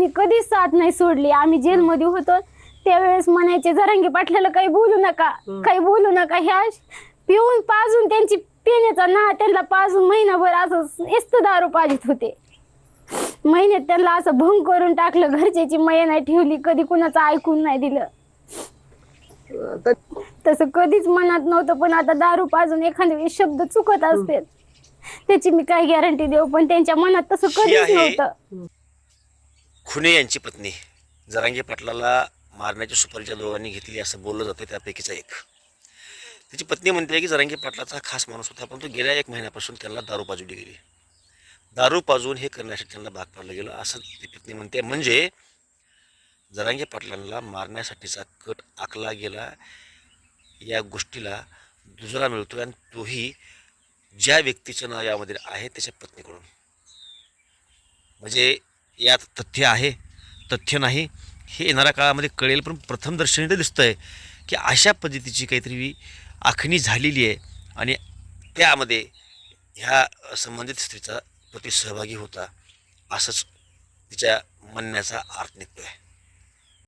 त्यांनी कधीच साथ नाही सोडली. आम्ही जेलमध्ये होतो त्यावेळेस म्हणायचे जरांगे पाटलाला काही बोलू नका, काही बोलू नका. ह्या पिऊन पाजून त्यांची पिण्याचा ना त्यांना पाजून महिनाभर असं नुसतं दारू पाजित होते. महिन्यात त्यांना असं भंग करून टाकलं. घरच्याची मया नाही ठेवली, कधी कुणाचं ऐकून नाही दिलं. तसं कधीच मनात नव्हतं. पण आता दारू पाजून एखाद्या वेळी शब्द चुकत असते त्याची मी काय गॅरंटी देऊ, पण त्यांच्या मनात तसं कधीच नव्हतं. खुने यांची पत्नी जरांगे पाटलाला मारण्याची सुपारीच्या दोघांनी घेतली असं बोललं जातं. त्यापैकीचा एक त्याची पत्नी म्हणते की जरांगे पाटलाचा खास माणूस होता, परंतु गेल्या 1 महिन्यापासून त्यांना दारू पाजवली गेली. दारू पाजून हे करण्यासाठी त्यांना भाग पाडलं गेलं असं ती पत्नी म्हणते. म्हणजे जरांगे पाटलांना मारण्यासाठीचा कट आखला गेला या गोष्टीला दुजरा मिळतो, आणि तोही ज्या व्यक्तीचं नाव यामध्ये आहे त्याच्या पत्नीकडून. म्हणजे यात तथ्य आहे, तथ्य नाही हे येणाऱ्या काळामध्ये कळेल. पण प्रथमदर्शनी तर दिसतंय की अशा पद्धतीची काहीतरी आखणी झालेली आहे, आणि त्यामध्ये ह्या संबंधित स्त्रीचा पती सहभागी होता असंच तिच्या म्हणण्याचा अर्थ निघतोय.